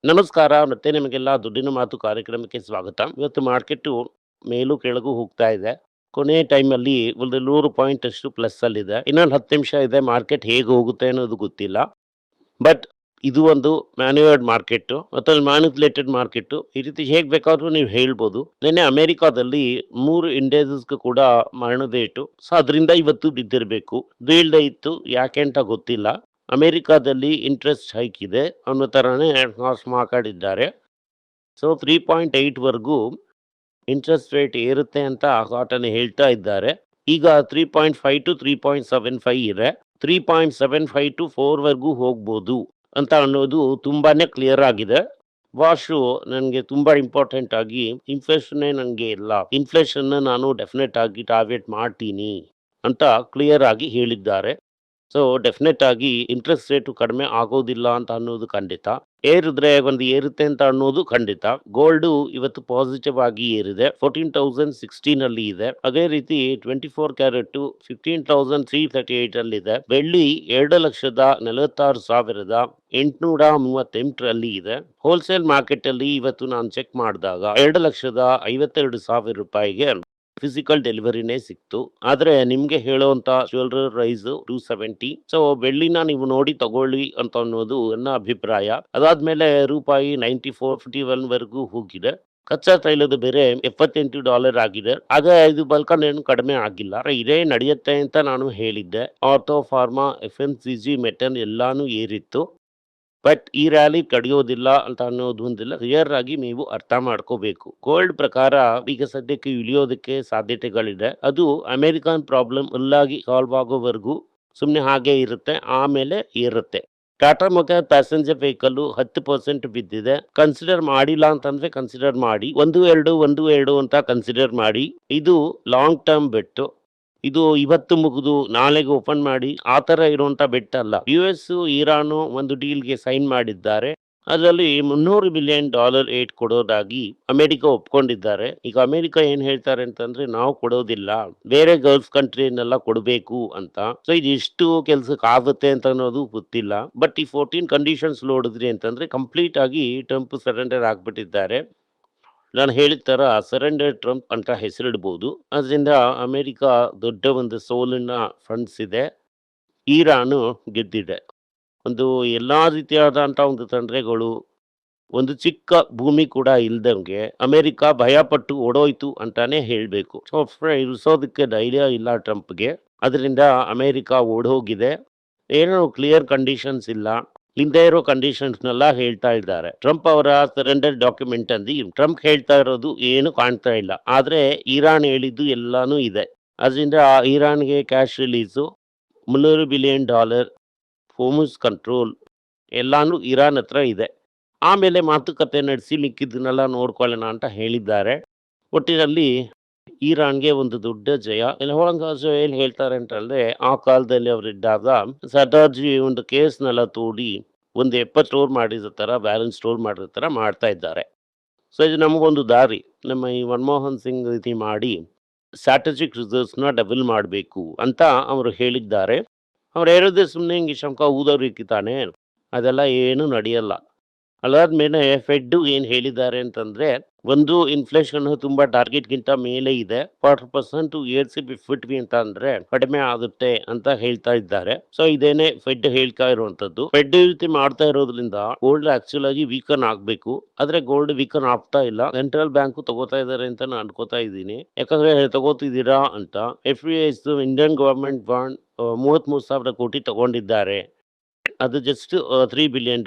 ನಮಸ್ಕಾರ. ಮತ್ತೆ ನಿಮಗೆಲ್ಲ ದುಡ್ಡಿನ ಮಾತು ಕಾರ್ಯಕ್ರಮಕ್ಕೆ ಸ್ವಾಗತ. ಇವತ್ತು ಮಾರ್ಕೆಟು ಮೇಲೂ ಕೆಳಗೂ ಹೋಗ್ತಾ ಇದೆ. ಕೊನೆ ಟೈಮಲ್ಲಿ ಒಂದು 100 ಪಾಯಿಂಟ್ ಅಷ್ಟು ಪ್ಲಸ್ಸಲ್ಲಿದೆ. ಇನ್ನೊಂದು 10 ನಿಮಿಷ ಇದೆ. ಮಾರ್ಕೆಟ್ ಹೇಗೆ ಹೋಗುತ್ತೆ ಅನ್ನೋದು ಗೊತ್ತಿಲ್ಲ. ಬಟ್ ಇದು ಒಂದು ಮ್ಯಾನ್ಯೂರ್ಡ್ ಮಾರ್ಕೆಟು ಮತ್ತು ಮ್ಯಾನಿಪ್ಯುಲೇಟೆಡ್ ಮಾರ್ಕೆಟು. ಈ ರೀತಿ ಹೇಗೆ ಬೇಕಾದ್ರೂ ನೀವು ಹೇಳ್ಬೋದು. ನಿನ್ನೆ ಅಮೆರಿಕಾದಲ್ಲಿ 3 ಇಂಡೈಸಸ್‌ಗೂ ಕೂಡ ಮರಣದೇಟು. ಸೊ ಅದರಿಂದ ಇವತ್ತು ಬಿದ್ದಿರಬೇಕು. ಬೀಳದೇ ಇತ್ತು. ಯಾಕೆ ಅಂತ ಗೊತ್ತಿಲ್ಲ. ಅಮೆರಿಕಾದಲ್ಲಿ ಇಂಟ್ರೆಸ್ಟ್ ಹೈಕ್ ಇದೆ ಅನ್ನೋ ಥರನೇ ಮಾತಾಡಿದ್ದಾರೆ. ಸೊ 3.8 ವರೆಗೂ ಇಂಟ್ರೆಸ್ಟ್ ರೇಟ್ ಏರುತ್ತೆ ಅಂತ ಆಘಾಟನೆ ಹೇಳ್ತಾ ಇದ್ದಾರೆ. ಈಗ 3.5 ಟು 3.75 ಇದೆ. 3.75 ಟು 4 ವರೆಗೂ ಹೋಗ್ಬೋದು ಅಂತ ಅನ್ನೋದು ತುಂಬಾನೇ ಕ್ಲಿಯರ್ ಆಗಿದೆ. ವಾಶು ನನಗೆ ತುಂಬಾ ಇಂಪಾರ್ಟೆಂಟ್ ಆಗಿ ಇನ್ಫ್ಲೇಷನ್ನೇ ನನಗೆ ಇಲ್ಲ. ಇನ್ಫ್ಲೇಷನ್ನ ನಾನು ಡೆಫಿನೆಟ್ ಆಗಿ ಟಾರ್ಗೆಟ್ ಮಾಡ್ತೀನಿ ಅಂತ ಕ್ಲಿಯರ್ ಆಗಿ ಹೇಳಿದ್ದಾರೆ. ಸೊ ಡೆಫಿನೆಟ್ ಆಗಿ ಇಂಟ್ರೆಸ್ಟ್ ರೇಟು ಕಡಿಮೆ ಆಗೋದಿಲ್ಲ ಅಂತ ಅನ್ನೋದು ಖಂಡಿತ. ಏರಿದ್ರೆ ಒಂದು ಏರುತ್ತೆ ಅಂತ ಅನ್ನೋದು ಖಂಡಿತ. ಗೋಲ್ಡು ಇವತ್ತು ಪಾಸಿಟಿವ್ ಆಗಿ ಏರಿದೆ. 14,016 ಅಲ್ಲಿ ಇದೆ. ಅದೇ ರೀತಿ 24 ಕ್ಯಾರೆಟ್ 15,338 ಅಲ್ಲಿದೆ. ಬೆಳ್ಳಿ 2,46,838 ರಲ್ಲಿ ಇದೆ. ಹೋಲ್ಸೇಲ್ ಮಾರ್ಕೆಟ್ ಅಲ್ಲಿ ಇವತ್ತು ನಾನು ಚೆಕ್ ಮಾಡಿದಾಗ 2,52,000 ರೂಪಾಯಿಗೆ ಫಿಸಿಕಲ್ ಡೆಲಿವರಿನೇ ಸಿಕ್ತು. ಆದ್ರೆ ನಿಮ್ಗೆ ಹೇಳುವಂತ ಜ್ಯುವೆಲ್ಲರಿ ಪ್ರೈಸ್ 270. ಸೊ ಬೆಳ್ಳಿನ ನೀವು ನೋಡಿ ತಗೊಳ್ಳಿ ಅಂತ ಅನ್ನೋದು ನನ್ನ ಅಭಿಪ್ರಾಯ. ಅದಾದ್ಮೇಲೆ ರೂಪಾಯಿ 94.51 ವರೆಗೂ ಹೋಗಿದೆ. ಕಚ್ಚಾ ತೈಲದ ಬೆಲೆ $78 ಆಗಿದೆ. ಆಗ ಇದು ಬಲ್ಕನ್ ಕಡಿಮೆ ಆಗಿಲ್ಲ. ಇದೇ ನಡೆಯುತ್ತೆ ಅಂತ ನಾನು ಹೇಳಿದ್ದೆ. ಆರ್ಥೋ ಫಾರ್ಮಾ, FMCG, ಮೆಟಲ್ ಎಲ್ಲಾನು ಏರಿತ್ತು. ಬಟ್ ಈ ರ್ಯಾಲಿ ತಡೆಯೋದಿಲ್ಲ ಅಂತ ಅನ್ನೋದು ಒಂದಿಲ್ಲ. ಕ್ಲಿಯರ್ ಆಗಿ ನೀವು ಅರ್ಥ ಮಾಡ್ಕೋಬೇಕು. ಗೋಲ್ಡ್ ಪ್ರಕಾರ ಈಗ ಸದ್ಯಕ್ಕೆ ಇಳಿಯೋದಕ್ಕೆ ಸಾಧ್ಯತೆಗಳಿದೆ. ಅದು ಅಮೆರಿಕನ್ ಪ್ರಾಬ್ಲಮ್ ಫುಲ್ಲಾಗಿ ಸಾಲ್ವ್ ಆಗೋವರೆಗೂ ಸುಮ್ಮನೆ ಹಾಗೆ ಇರುತ್ತೆ. ಆಮೇಲೆ ಏರುತ್ತೆ. ಟಾಟಾ ಮೋಟಾರ್ ಪ್ಯಾಸೆಂಜರ್ ವೆಹಿಕಲ್ 10% ಬಿದ್ದಿದೆ. ಕನ್ಸಿಡರ್ ಮಾಡಿಲ್ಲ ಅಂತಂದ್ರೆ ಕನ್ಸಿಡರ್ ಮಾಡಿ. 1-2 ಅಂತ ಕನ್ಸಿಡರ್ ಮಾಡಿ. ಇದು ಲಾಂಗ್ ಟರ್ಮ್ ಬೆಟ್ಟು. ಇದು ಇವತ್ತು ಮುಗಿದು ನಾಳೆಗೆ ಓಪನ್ ಮಾಡಿ ಆ ಥರ ಇರುವಂಥ ಬೆಟ್ ಅಲ್ಲ. US ಇರಾನು ಒಂದು ಡೀಲ್ಗೆ ಸೈನ್ ಮಾಡಿದ್ದಾರೆ. ಅದರಲ್ಲಿ $300 ಬಿಲಿಯನ್ ಏಡ್ ಕೊಡೋದಾಗಿ ಅಮೆರಿಕ ಒಪ್ಕೊಂಡಿದ್ದಾರೆ. ಈಗ ಅಮೆರಿಕ ಏನ್ ಹೇಳ್ತಾರೆ ಅಂತಂದ್ರೆ ನಾವು ಕೊಡೋದಿಲ್ಲ, ಬೇರೆ ಗಲ್ಫ್ ಕಂಟ್ರಿನೆಲ್ಲ ಕೊಡಬೇಕು ಅಂತ. ಸೊ ಇದು ಎಷ್ಟು ಕೆಲ್ಸಕ್ಕೆ ಆಗುತ್ತೆ ಅಂತ ಅನ್ನೋದು ಗೊತ್ತಿಲ್ಲ. ಬಟ್ ಈ 14 ಕಂಡೀಷನ್ಸ್ ನೋಡಿದ್ರಿ ಅಂತಂದ್ರೆ ಕಂಪ್ಲೀಟ್ ಆಗಿ ಟ್ರಂಪ್ ಸರೆಂಡರ್ ಆಗ್ಬಿಟ್ಟಿದ್ದಾರೆ. ನಾನು ಹೇಳಿದ ಥರ ಸರೆಂಡರ್ ಟ್ರಂಪ್ ಅಂತ ಹೆಸರಿಡ್ಬೋದು. ಅದರಿಂದ ಅಮೆರಿಕ ದೊಡ್ಡ ಒಂದು ಸೋಲಿನ ಫಂಡ್ಸ್ ಇದೆ. ಇರಾನು ಗೆದ್ದಿದೆ. ಒಂದು ಎಲ್ಲಾ ರೀತಿಯಾದಂಥ ಒಂದು ತೊಂದರೆಗಳು, ಒಂದು ಚಿಕ್ಕ ಭೂಮಿ ಕೂಡ ಇಲ್ದಂಗೆ ಅಮೆರಿಕ ಭಯಪಟ್ಟು ಓಡೋಯ್ತು ಅಂತಾನೆ ಹೇಳಬೇಕು. ಸೊ ಇರಿಸೋದಕ್ಕೆ ಧೈರ್ಯ ಇಲ್ಲ ಟ್ರಂಪ್ಗೆ. ಅದರಿಂದ ಅಮೆರಿಕ ಓಡೋಗಿದೆ. ಏನೋ ಕ್ಲಿಯರ್ ಕಂಡೀಷನ್ಸ್ ಇಲ್ಲ. ಹಿಂದೆ ಇರೋ ಕಂಡೀಷನ್ಸ್ನೆಲ್ಲ ಹೇಳ್ತಾ ಇದ್ದಾರೆ. ಟ್ರಂಪ್ ಅವರ ಸರೆಂಡರ್ ಡಾಕ್ಯುಮೆಂಟ್ ಅಲ್ಲಿ ಟ್ರಂಪ್ ಹೇಳ್ತಾ ಇರೋದು ಏನು ಕಾಣ್ತಾ ಇಲ್ಲ. ಆದ್ರೆ ಇರಾನ್ ಹೇಳಿದ್ದು ಎಲ್ಲಾನು ಇದೆ. ಅದರಿಂದ ಇರಾನ್ಗೆ ಕ್ಯಾಶ್ ರಿಲೀಸು, $300 ಬಿಲಿಯನ್, ಹೋಮಸ್ ಕಂಟ್ರೋಲ್ ಎಲ್ಲಾನು ಇರಾನ್ ಹತ್ರ ಇದೆ. ಆಮೇಲೆ ಮಾತುಕತೆ ನಡೆಸಿ ಮಿಕ್ಕಿದ್ದನ್ನೆಲ್ಲ ನೋಡ್ಕೊಳ್ಳೋಣ ಅಂತ ಹೇಳಿದ್ದಾರೆ. ಒಟ್ಟಿನಲ್ಲಿ ಇರಾನ್ಗೆ ಒಂದು ದೊಡ್ಡ ಜಯ. ಏನ್ ಹೇಳ್ತಾರೆ ಅಂತಂದ್ರೆ ಆ ಕಾಲದಲ್ಲಿ ಅವರಿದ್ದಾಗ ಸರ್ದಾರ್ಜಿ ಒಂದು ಕೇಸ್ನೆಲ್ಲ ತೋಡಿ ಒಂದು 70 ಸ್ಟೋರ್ ಮಾಡಿದ ತರ ಬ್ಯಾಲೆನ್ಸ್ ಸ್ಟೋರ್ ಮಾಡಿದ ತರ ಮಾಡ್ತಾ ಇದ್ದಾರೆ. ಸೊ ಇದು ನಮಗೊಂದು ದಾರಿ. ನಮ್ಮ ಈ ಮನಮೋಹನ್ ಸಿಂಗ್ ರೀತಿ ಮಾಡಿ ಸ್ಟ್ರಾಟಜಿಕ್ ರಿಸರ್ವ್ಸ್ನ ಡಬಲ್ ಮಾಡಬೇಕು ಅಂತ ಅವರು ಹೇಳಿದ್ದಾರೆ. ಅವ್ರು ಹೇಳಿದ್ರೆ ಸುಮ್ಮನೆ ಹಿಂಗೆ ಶಂಕ ಊದೋರಿಕ್ಕಿ ತಾನೆ, ಅದೆಲ್ಲ ಏನು ನಡೆಯಲ್ಲ. ಅದಾದ್ಮೇಲೆ ಫೆಡ್ ಏನ್ ಹೇಳಿದ್ದಾರೆ ಅಂತಂದ್ರೆ ಒಂದು ಇನ್ಫ್ಲೇಷನ್ ತುಂಬಾ ಟಾರ್ಗೆಟ್ಗಿಂತ ಮೇಲೆ ಇದೆ. 40% ಏರ್ಸಿ ಬಿಟ್ವಿ ಅಂತ ಅಂದ್ರೆ ಕಡಿಮೆ ಆಗುತ್ತೆ ಅಂತ ಹೇಳ್ತಾ ಇದ್ದಾರೆ. ಸೊ ಇದೇನೆ ಫೆಡ್ ಹೇಳ್ತಾ ಇರುವಂತದ್ದು. ಫೆಡ್ ರೀತಿ ಮಾಡ್ತಾ ಇರೋದ್ರಿಂದ ಗೋಲ್ಡ್ ಆಕ್ಚುಲ್ ಆಗಿ ವೀಕನ್ ಆಗ್ಬೇಕು. ಆದ್ರೆ ಗೋಲ್ಡ್ ವೀಕನ್ ಆಗ್ತಾ ಇಲ್ಲ. ಸೆಂಟ್ರಲ್ ಬ್ಯಾಂಕ್ ತಗೋತಾ ಇದಾರೆ ಅಂತ ನಾನು ಅನ್ಕೋತಾ ಇದ್ದೀನಿ. ಯಾಕಂದ್ರೆ ತಗೋತಿದ್ದೀರಾ ಅಂತ FIIs ಇಂಡಿಯನ್ ಗವರ್ಮೆಂಟ್ ಬಾಂಡ್ 33,000 ಕೋಟಿ ತಗೊಂಡಿದ್ದಾರೆ. ಅದು ಜಸ್ಟ್ $3 ಬಿಲಿಯನ್.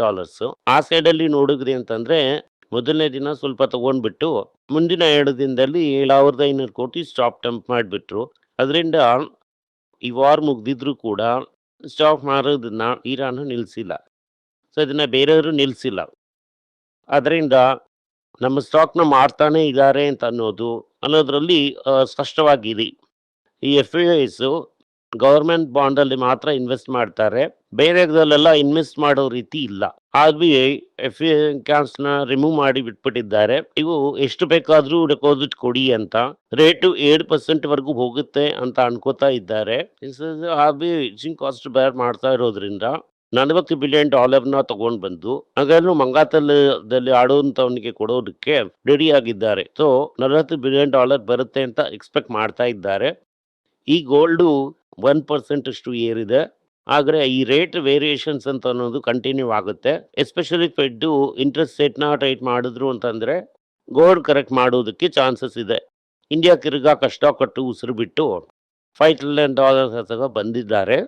ಆ ಸೈಡಲ್ಲಿ ನೋಡಿದ್ರಿ ಅಂತಂದ್ರೆ ಮೊದಲನೇ ದಿನ ಸ್ವಲ್ಪ ತಗೊಂಡ್ಬಿಟ್ಟು ಮುಂದಿನ 2 ದಿನದಲ್ಲಿ 7,500 ಕೋಟಿ ಸ್ಟಾಪ್ ಟಂಪ್ ಮಾಡಿಬಿಟ್ರು. ಅದರಿಂದ ಈ ವಾರ್ ಮುಗ್ದಿದ್ರು ಕೂಡ ಸ್ಟಾಪ್ ಮಾರೋದನ್ನ ಇರಾನ್ ನಿಲ್ಸಿಲ್ಲ. ಸೊ ಇದನ್ನ ಬೇರೆಯವರು ನಿಲ್ಸಿಲ್ಲ. ಅದರಿಂದ ನಮ್ಮ ಸ್ಟಾಕ್ನ ಮಾರ್ತಾನೆ ಇದ್ದಾರೆ ಅಂತ ಅನ್ನೋದ್ರಲ್ಲಿ ಸ್ಪಷ್ಟವಾಗಿದೆ. ಈ FIIs ಗವರ್ಮೆಂಟ್ ಬಾಂಡ್ ಅಲ್ಲಿ ಮಾತ್ರ ಇನ್ವೆಸ್ಟ್ ಮಾಡ್ತಾರೆ. ಬೇರೆದಲ್ಲೆಲ್ಲ ಇನ್ವೆಸ್ಟ್ ಮಾಡೋ ರೀತಿ ಇಲ್ಲ. RBI FIIs ನ ರಿಮೂವ್ ಮಾಡಿ ಬಿಟ್ಬಿಟ್ಟಿದ್ದಾರೆ. ಇವು ಎಷ್ಟು ಬೇಕಾದ್ರೂ ಡೆಪಾಸಿಟ್ ಕೊಡಿ ಅಂತ. ರೇಟು 7% ವರೆಗೂ ಹೋಗುತ್ತೆ ಅಂತ ಅನ್ಕೋತಾ ಇದ್ದಾರೆ. RBI ಕಾಸ್ಟ್ ಬೇರ್ ಮಾಡ್ತಾ ಇರೋದ್ರಿಂದ 40 ಬಿಲಿಯನ್ ಡಾಲರ್ನ ತಗೊಂಡ್ ಬಂದು ಹಾಗಾದ್ರೂ ಮಂಗಾತಲದಲ್ಲಿ ಆಡುವಂತವನಿಗೆ ಕೊಡೋದಕ್ಕೆ ರೆಡಿ ಆಗಿದ್ದಾರೆ. ಸೊ 40 ಬಿಲಿಯನ್ ಡಾಲರ್ ಬರುತ್ತೆ ಅಂತ ಎಕ್ಸ್ಪೆಕ್ಟ್ ಮಾಡ್ತಾ ಇದ್ದಾರೆ. ಈ ಗೋಲ್ಡು 1% ಅಷ್ಟು ಏರಿದೆ. ಆದ್ರೆ ಈ ರೇಟ್ ವೇರಿಯೇಷನ್ಸ್ ಅಂತ ಅನ್ನೋದು ಕಂಟಿನ್ಯೂ ಆಗುತ್ತೆ. ಎಸ್ಪೆಷಲಿ ಫೆಡ್ ಇಂಟ್ರೆಸ್ಟ್ ರೇಟ್ನ ಟೈಟ್ ಮಾಡಿದ್ರು ಅಂತಂದ್ರೆ ಗೋಲ್ಡ್ ಕರೆಕ್ಟ್ ಮಾಡೋದಕ್ಕೆ ಚಾನ್ಸಸ್ ಇದೆ. ಇಂಡಿಯಾ ತಿರ್ಗಾ ಕಷ್ಟಪಟ್ಟು ಉಸಿರು ಬಿಟ್ಟು $5 ಟ್ರಿಲಿಯನ್ ಹತ್ರ ಬಂದಿದ್ದಾರೆ.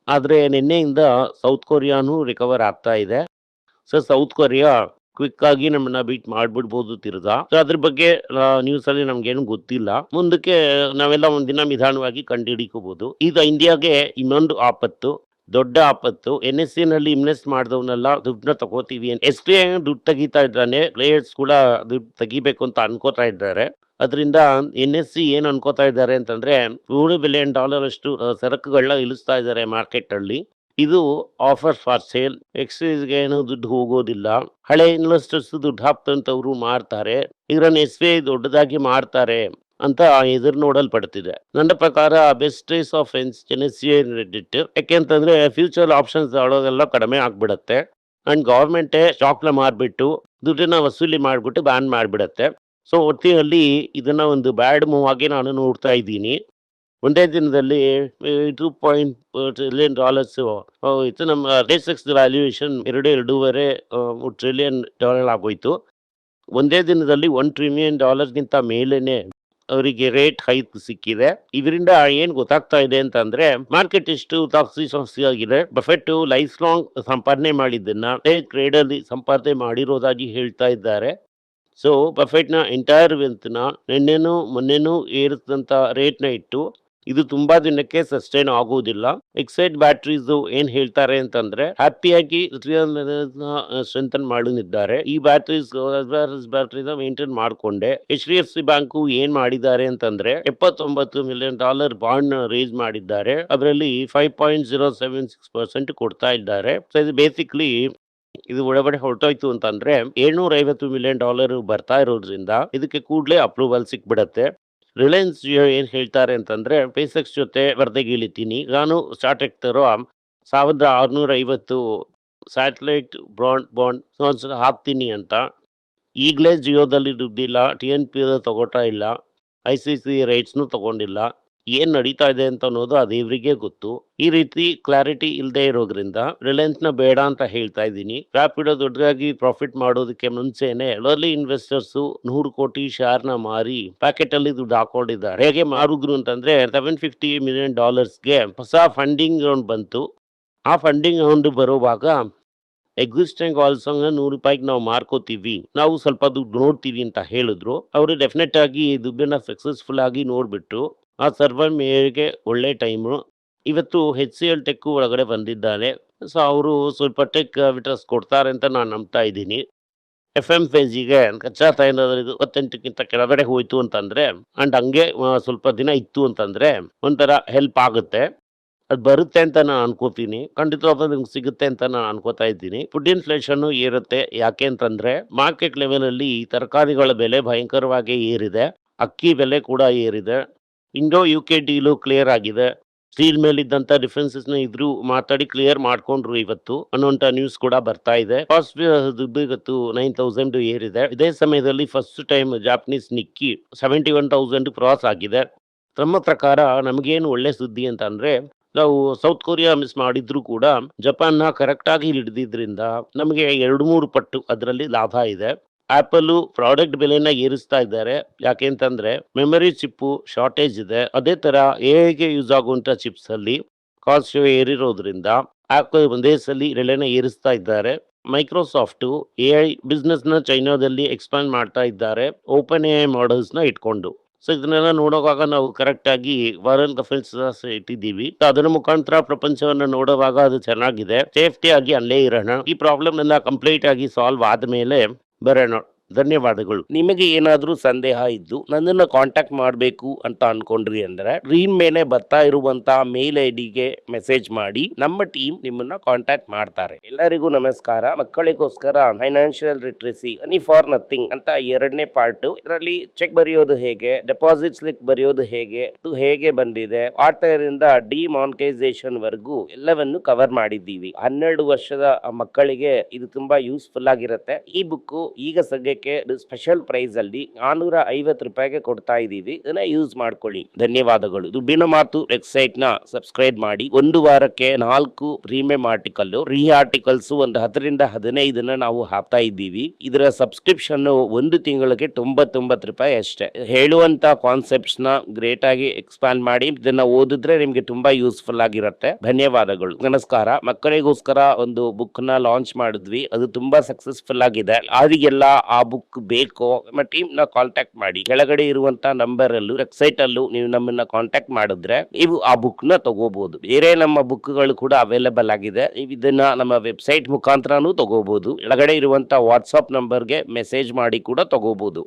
ಆದ್ರೆ ನಿನ್ನೆಯಿಂದ ಸೌತ್ ಕೊರಿಯಾನು ರಿಕವರ್ ಆಗ್ತಾ ಇದೆ. ಸೊ ಸೌತ್ ಕೊರಿಯಾ ಕ್ವಿಕ್ ಆಗಿ ನಮ್ಮನ್ನ ಬೀಟ್ ಮಾಡ್ಬಿಡ್ಬೋದು ತಿರ್ಗಾ. ಸೊ ಅದ್ರ ಬಗ್ಗೆ ನ್ಯೂಸ್ ಅಲ್ಲಿ ನಮ್ಗೇನು ಗೊತ್ತಿಲ್ಲ. ಮುಂದಕ್ಕೆ ನಾವೆಲ್ಲ ಒಂದಿನ ನಿಧಾನವಾಗಿ ಕಂಡುಹಿಡಿಕೋಬಹುದು. ಈಗ ಇಂಡಿಯಾಗೆ ಇನ್ನೊಂದು ಆಪತ್ತು, ದೊಡ್ಡ ಆಪತ್ತು. NSE ನಲ್ಲಿ ಇನ್ವೆಸ್ಟ್ ಮಾಡಿದವನ್ನೆಲ್ಲ ದುಡ್ಡನ್ನ ತಗೋತೀವಿ. SBI ದುಡ್ಡು ತೆಗಿತಾ ಇದ್ದಾನೆ, ಪ್ಲೇಯರ್ಸ್ ಕೂಡ ದುಡ್ಡು ತೆಗಿಬೇಕು ಅಂತ ಅನ್ಕೋತಾ ಇದ್ದಾರೆ. ಅದರಿಂದ NSE ಏನ್ ಅನ್ಕೋತಾ ಇದ್ದಾರೆ ಅಂತಂದ್ರೆ $3 ಬಿಲಿಯನ್ ಅಷ್ಟು ಸರಕುಗಳನ್ನ ಇಳಿಸ್ತಾ ಇದ್ದಾರೆ ಮಾರ್ಕೆಟ್ ಅಲ್ಲಿ. ಇದು ಆಫರ್ ಫಾರ್ ಸೇಲ್. ಎಕ್ಸ್ಚೇಂಜ್ಗೆ ಏನು ದುಡ್ಡು ಹೋಗೋದಿಲ್ಲ. ಹಳೆ ಇನ್ವೆಸ್ಟರ್ಸ್ ದುಡ್ಡು ಹಾಕ್ತಂತವ್ರು ಮಾರ್ತಾರೆ. ಇದನ್ನ SBI ದೊಡ್ಡದಾಗಿ ಮಾರ್ತಾರೆ ಅಂತ ಎದುರು ನೋಡಲ್ಪಡ್ತಿದೆ. ನನ್ನ ಪ್ರಕಾರ best days of NSE Reddit. ಯಾಕೆಂತಂದ್ರೆ ಫ್ಯೂಚರ್ ಆಪ್ಷನ್ಸ್ ಆಡೋದೆಲ್ಲ ಕಡಿಮೆ ಆಗ್ಬಿಡತ್ತೆ. ಅಂಡ್ ಗವರ್ಮೆಂಟೇ ಸ್ಟಾಕ್ನ ಮಾರ್ಬಿಟ್ಟು ದುಡ್ಡನ್ನ ವಸೂಲಿ ಮಾಡ್ಬಿಟ್ಟು ಬ್ಯಾನ್ ಮಾಡ್ಬಿಡತ್ತೆ. ಸೊ ಒಟ್ಟಿನಲ್ಲಿ ಇದನ್ನ ಒಂದು ಬ್ಯಾಡ್ ಮೂವ್ ಆಗಿ ನಾನು ನೋಡ್ತಾ ಇದ್ದೀನಿ. ಒಂದೇ ದಿನದಲ್ಲಿ $2 ಟ್ರಿಲಿಯನ್ ಹೋಯ್ತು. ನಮ್ಮ SpaceX ವ್ಯಾಲ್ಯೂಯೇಷನ್ 2.5 ಟ್ರಿಲಿಯನ್ ಆಗೋಯ್ತು. ಒಂದೇ ದಿನದಲ್ಲಿ $1 ಟ್ರಿಲಿಯನ್ ಗಿಂತ ಮೇಲೇನೆ ಅವರಿಗೆ ರೇಟ್ ಹೈಕ್ ಸಿಕ್ಕಿದೆ. ಇದರಿಂದ ಏನ್ ಗೊತ್ತಾಗ್ತಾ ಇದೆ ಅಂತಂದ್ರೆ ಮಾರ್ಕೆಟ್ ಎಷ್ಟು ತಾಕ್ಸಿ ಆಗಿದೆ. ಬಫೆಟ್ ಲೈಫ್ ಲಾಂಗ್ ಸಂಪಾದನೆ ಮಾಡಿದ್ದನ್ನ ಟ್ರೇಡ್ ಅಲ್ಲಿ ಸಂಪಾದನೆ ಮಾಡಿರೋದಾಗಿ ಹೇಳ್ತಾ ಇದ್ದಾರೆ. ಸೊ ಬಫೆಟ್ನ ಎಂಟೈರ್ ವೆಲ್ತ್ನ ನಿನ್ನೆನೂ ಮೊನ್ನೆನೂ ಏರಿದಂತ ರೇಟ್ನ ಇಟ್ಟು ಇದು ತುಂಬಾ ದಿನಕ್ಕೆ ಸಸ್ಟೈನ್ ಆಗುವುದಿಲ್ಲ. ಎಕ್ಸೈಡ್ ಬ್ಯಾಟ್ರೀಸ್ ಏನ್ ಹೇಳ್ತಾರೆ ಅಂತಂದ್ರೆ ಹ್ಯಾಪಿಯಾಗಿ ಸ್ಟ್ರೆಂಥನ್ ಮಾಡಿದ್ದಾರೆ. ಈ ಬ್ಯಾಟ್ರೀಸ್ ಮೇಂಟೈನ್ ಮಾಡ್ಕೊಂಡೆ HDFC ಬ್ಯಾಂಕು ಏನ್ ಮಾಡಿದ್ದಾರೆ ಅಂತಂದ್ರೆ $79 ಮಿಲಿಯನ್ ಬಾಂಡ್ ರೇಸ್ ಮಾಡಿದ್ದಾರೆ. ಅದರಲ್ಲಿ 5.076% ಕೊಡ್ತಾ ಇದ್ದಾರೆ. ಸೊ ಇದು ಬೇಸಿಕ್ಲಿ ಇದು ಒಳಗಡೆ ಹೊರಟೋಯ್ತು ಅಂತಂದ್ರೆ $750 ಮಿಲಿಯನ್ ಬರ್ತಾ ಇರೋದ್ರಿಂದ ಇದಕ್ಕೆ ಕೂಡಲೇ ಅಪ್ರೂವಲ್ ಸಿಕ್ಬಿಡತ್ತೆ. ರಿಲಯನ್ಸ್ ಏನ್ ಹೇಳ್ತಾರೆ ಅಂತಂದ್ರೆ SpaceX ಜೊತೆ ವರದಿಗಿಳಿತೀನಿ, ನಾನು ಸ್ಟಾರ್ಟ್ ಆಗ್ತಾರೋ 1650 ಸ್ಯಾಟಲೈಟ್ ಬಾಂಡ್ ಹಾಕ್ತೀನಿ ಅಂತ. ಈಗಲೇ ಜಿಯೋದಲ್ಲಿ ದುಡ್ಡಿಲ್ಲ, TNP ತಗೋತಾ ಇಲ್ಲ, ICICI ರೈಟ್ಸ್ನು ತಗೊಂಡಿಲ್ಲ. ಏನ್ ನಡೀತಾ ಇದೆ ಅಂತ ಅನ್ನೋದು ಅದು ಇವ್ರಿಗೆ ಗೊತ್ತು. ಈ ರೀತಿ ಕ್ಲಾರಿಟಿ ಇಲ್ಲದೆ ಇರೋದ್ರಿಂದ ರಿಲಯನ್ಸ್ ನ ಬೇಡ ಅಂತ ಹೇಳ್ತಾ ಇದ್ದೀನಿ. ರ್ಯಾಪಿಡೋ ದೊಡ್ಡದಾಗಿ ಪ್ರಾಫಿಟ್ ಮಾಡೋದಕ್ಕೆ ಮುಂಚೆನೆ ಅರ್ಲಿ ಇನ್ವೆಸ್ಟರ್ಸ್ 100 ಕೋಟಿ ಶೇರ್ ನ ಮಾರಿ ಪ್ಯಾಕೆಟ್ ಅಲ್ಲಿ ದುಡ್ಡು ಹಾಕೊಂಡಿದ್ದಾರೆ. ಹೇಗೆ ಮಾರಿದ್ರು ಅಂತಂದ್ರೆ $750 ಮಿಲಿಯನ್ ಗೆ ಹೊಸ ಫಂಡಿಂಗ್ ರೌಂಡ್ ಬಂತು. ಆ ಫಂಡಿಂಗ್ ರೌಂಡ್ ಬರುವಾಗ ಎಕ್ಸಿಸ್ಟಿಂಗ್ ಆಲ್ಸೋ $100 ನಾವು ಮಾರ್ಕೋತೀವಿ, ನಾವು ಸ್ವಲ್ಪ ದುಡ್ಡು ನೋಡ್ತೀವಿ ಅಂತ ಹೇಳಿದ್ರು. ಅವರು ಡೆಫಿನೆಟ್ ಆಗಿ ದುಡ್ಡನ್ನ ಸಕ್ಸಸ್ಫುಲ್ ಆಗಿ ನೋಡ್ಬಿಟ್ರು. ಆ ಸರ್ವರ್ ಮೇರೆಗೆ ಒಳ್ಳೆ ಟೈಮು. ಇವತ್ತು HCL ಟೆಕ್ ಒಳಗಡೆ ಬಂದಿದ್ದಾರೆ. ಸೊ ಅವರು ಸ್ವಲ್ಪ ಟೆಕ್ ವಿಟ್ರಸ್ ಕೊಡ್ತಾರೆ ಅಂತ ನಾನು ನಂಬ್ತಾ ಇದ್ದೀನಿ. FMCGಗೆ ಕಚ್ಚಾ ತೈಲದಲ್ಲಿ 28ಕ್ಕಿಂತ ಕೆಳಗಡೆ ಹೋಯ್ತು ಅಂತಂದ್ರೆ ಅಂಡ್ ಹಂಗೆ ಸ್ವಲ್ಪ ದಿನ ಇತ್ತು ಅಂತಂದ್ರೆ ಒಂಥರ ಹೆಲ್ಪ್ ಆಗುತ್ತೆ. ಅದು ಬರುತ್ತೆ ಅಂತ ನಾನು ಅನ್ಕೋತೀನಿ. ಖಂಡಿತವಾಗ್ಲೂ ನಿಮ್ಗೆ ಸಿಗುತ್ತೆ ಅಂತ ನಾನು ಅನ್ಕೋತಾ ಇದ್ದೀನಿ. ಫುಡ್ ಇನ್ಫ್ಲೇಷನ್ ಏರುತ್ತೆ. ಯಾಕೆ ಅಂತಂದ್ರೆ ಮಾರ್ಕೆಟ್ ಲೆವೆಲ್ ಅಲ್ಲಿ ತರಕಾರಿಗಳ ಬೆಲೆ ಭಯಂಕರವಾಗಿ ಏರಿದೆ. ಅಕ್ಕಿ ಬೆಲೆ ಕೂಡ ಏರಿದೆ. ಇಂಡೋ UK ಡೀಲು ಕ್ಲಿಯರ್ ಆಗಿದೆ. ಸ್ಟೀಲ್ ಮೇಲಿದ್ದಂತ ಡಿಫೆನ್ಸಸ್ ನ ಇದ್ರು ಮಾತಾಡಿ ಕ್ಲಿಯರ್ ಮಾಡ್ಕೊಂಡ್ರು ಇವತ್ತು ಅನ್ನುವಂತ ನ್ಯೂಸ್ ಕೂಡ ಬರ್ತಾ ಇದೆ. ಕಾಸ್ಟ್ ದುಡ್ಡು ಇವತ್ತು 9000 ಏರಿದೆ. ಇದೇ ಸಮಯದಲ್ಲಿ ಫಸ್ಟ್ ಟೈಮ್ ಜಾಪನೀಸ್ ನಿಕ್ಕಿ 71,000 ಕ್ರಾಸ್ ಆಗಿದೆ. ನಮ್ಮ ಪ್ರಕಾರ ನಮಗೇನು ಒಳ್ಳೆ ಸುದ್ದಿ ಅಂತ ಅಂದ್ರೆ ನಾವು ಸೌತ್ ಕೊರಿಯಾ ಮಿಸ್ ಮಾಡಿದ್ರು ಕೂಡ ಜಪಾನ್ನ ಕರೆಕ್ಟ್ ಆಗಿ ಹಿಡಿದಿದ್ರಿಂದ ನಮಗೆ 2-3 ಪಟ್ಟು ಅದರಲ್ಲಿ ಲಾಭ ಇದೆ. ಆಪಲ್ ಪ್ರಾಡಕ್ಟ್ ಬೆಲೆನ ಏರಿಸ್ತಾ ಇದ್ದಾರೆ. ಯಾಕೆ ಅಂತಂದ್ರೆ ಮೆಮರಿ ಚಿಪ್ಪು ಶಾರ್ಟೇಜ್ ಇದೆ. ಅದೇ ತರ AI ಯೂಸ್ ಆಗುವಂತ ಚಿಪ್ಸ್ ಅಲ್ಲಿ ಕಾಸ್ಟ್ ಏರಿರೋದ್ರಿಂದ ಆಪಲ್ ಒಂದೇ ಸಲ ಬೆಲೆನ ಏರಿಸ್ತಾ ಇದ್ದಾರೆ. ಮೈಕ್ರೋಸಾಫ್ಟ್ AI ಬಿಸ್ನೆಸ್ ನ ಚೈನಾದಲ್ಲಿ ಎಕ್ಸ್ಪಾಂಡ್ ಮಾಡ್ತಾ ಇದ್ದಾರೆ, ಓಪನ್ AI ಮಾಡೆಲ್ಸ್ ನ ಇಟ್ಕೊಂಡು. ಸೊ ಇದನ್ನೆಲ್ಲ ನೋಡುವಾಗ ನಾವು ಕರೆಕ್ಟ್ ಆಗಿ ವಾರನ್ ಗಫೆಲ್ಸ್ ಇಟ್ಟಿದ್ದೀವಿ. ಅದರ ಮುಖಾಂತರ ಪ್ರಪಂಚವನ್ನ ನೋಡುವಾಗ ಅದು ಚೆನ್ನಾಗಿದೆ. ಸೇಫ್ಟಿ ಆಗಿ ಅಲ್ಲೇ ಇರೋಣ. ಈ ಪ್ರಾಬ್ಲಮ್ ಎಲ್ಲ ಕಂಪ್ಲೀಟ್ ಆಗಿ ಸಾಲ್ವ್ ಆದ್ಮೇಲೆ ಬರೋಣ. ಧನ್ಯವಾದಗಳು. ನಿಮಗೆ ಏನಾದ್ರೂ ಸಂದೇಹ ಇದ್ದು ನನ್ನನ್ನ ಕಾಂಟ್ಯಾಕ್ಟ್ ಮಾಡಬೇಕು ಅಂತ ಅನ್ಕೊಂಡ್ರಿ ಅಂದ್ರೆ ಸ್ಕ್ರೀನ್ ಮೇಲೆ ಬರ್ತಾ ಇರುವಂತಹ ಮೇಲ್ ಐಡಿಗೆ ಮೆಸೇಜ್ ಮಾಡಿ, ನಮ್ಮ ಟೀಮ್ ನಿಮ್ಮನ್ನ ಕಾಂಟ್ಯಾಕ್ಟ್ ಮಾಡ್ತಾರೆ. ಎಲ್ಲರಿಗೂ ನಮಸ್ಕಾರ. ಮಕ್ಕಳಿಗೋಸ್ಕರ financial literacy money for nothing ಅಂತ 2ನೇ ಪಾರ್ಟ್. ಇದರಲ್ಲಿ ಚೆಕ್ ಬರೆಯೋದು ಹೇಗೆ, ಡೆಪಾಸಿಟ್ ಸ್ಲಿಪ್ ಬರೆಯೋದು ಹೇಗೆ, ಇದು ಹೇಗೆ ಬಂದಿದೆ, ಆಟರಿಂದ ಡಿಮಾನಿಟೈಸೇಷನ್ ವರೆಗೂ ಎಲ್ಲವನ್ನು ಕವರ್ ಮಾಡಿದ್ದೀವಿ. 12 ವರ್ಷದ ಮಕ್ಕಳಿಗೆ ಇದು ತುಂಬಾ ಯೂಸ್ಫುಲ್ ಆಗಿರುತ್ತೆ. ಈ ಬುಕ್ ಈಗ ಸದ್ಯಕ್ಕೆ ಸ್ಪೆಷಲ್ ಪ್ರೈಸ್ ಅಲ್ಲಿ 450 ರೂಪಾಯಿಗೆ ಕೊಡ್ತಾ ಇದೀವಿ. ಇದನ್ನ ಯೂಸ್ ಮಾಡ್ಕೊಳ್ಳಿ. ಧನ್ಯವಾದಗಳು. ದುಡ್ಡಿನ ಮಾತು ವೆಬ್ಸೈಟ್ ನ ಸಬ್ಸ್ಕ್ರೈಬ್ ಮಾಡಿ. ಒಂದು ವಾರಕ್ಕೆ 4 ಪ್ರೀಮಿಯಂ ಆರ್ಟಿಕಲ್, ಫ್ರೀ ಆರ್ಟಿಕಲ್ಸ್ ಒಂದು 10ರಿಂದ 15 ನಾವು ಹಾಕ್ತಾ ಇದ್ದೀವಿ. ಇದರ ಸಬ್ಸ್ಕ್ರಿಪ್ಷನ್ ಒಂದು ತಿಂಗಳಿಗೆ 99 ರೂಪಾಯಿ ಅಷ್ಟೇ. ಹೇಳುವಂತ ಕಾನ್ಸೆಪ್ಟ್ಸ್ ನ ಗ್ರೇಟ್ ಆಗಿ ಎಕ್ಸ್ಪ್ಯಾನ್ ಮಾಡಿ ಇದನ್ನ ಓದಿದ್ರೆ ನಿಮ್ಗೆ ತುಂಬಾ ಯೂಸ್ಫುಲ್ ಆಗಿರುತ್ತೆ. ಧನ್ಯವಾದಗಳು. ನಮಸ್ಕಾರ. ಮಕ್ಕಳಿಗೋಸ್ಕರ ಒಂದು ಬುಕ್ ನ ಲಾಂಚ್ ಮಾಡಿದ್ವಿ. ಅದು ತುಂಬಾ ಸಕ್ಸಸ್ಫುಲ್ ಆಗಿದೆ. ಯಾರಿಗೆಲ್ಲ ಆ ಬುಕ್ ಬೇಕೋ ನಮ್ಮ ಟೀಮ್ ನ ಕಾಂಟ್ಯಾಕ್ಟ್ ಮಾಡಿ. ಕೆಳಗಡೆ ಇರುವಂತ ನಂಬರ್ ಅಲ್ಲೂ ವೆಬ್ಸೈಟ್ ಅಲ್ಲೂ ನೀವು ನಮ್ಮನ್ನ ಕಾಂಟ್ಯಾಕ್ಟ್ ಮಾಡಿದ್ರೆ ನೀವು ಆ ಬುಕ್ ನ ತಗೋಬಹುದು. ಬೇರೆ ನಮ್ಮ ಬುಕ್ ಗಳು ಕೂಡ ಅವೈಲೇಬಲ್ ಆಗಿದೆ. ನೀವು ಇದನ್ನ ನಮ್ಮ ವೆಬ್ಸೈಟ್ ಮುಖಾಂತರನೂ ತಗೋಬಹುದು. ಕೆಳಗಡೆ ಇರುವಂತ ವಾಟ್ಸ್ಆಪ್ ನಂಬರ್ಗೆ ಮೆಸೇಜ್ ಮಾಡಿ ಕೂಡ ತಗೋಬಹುದು.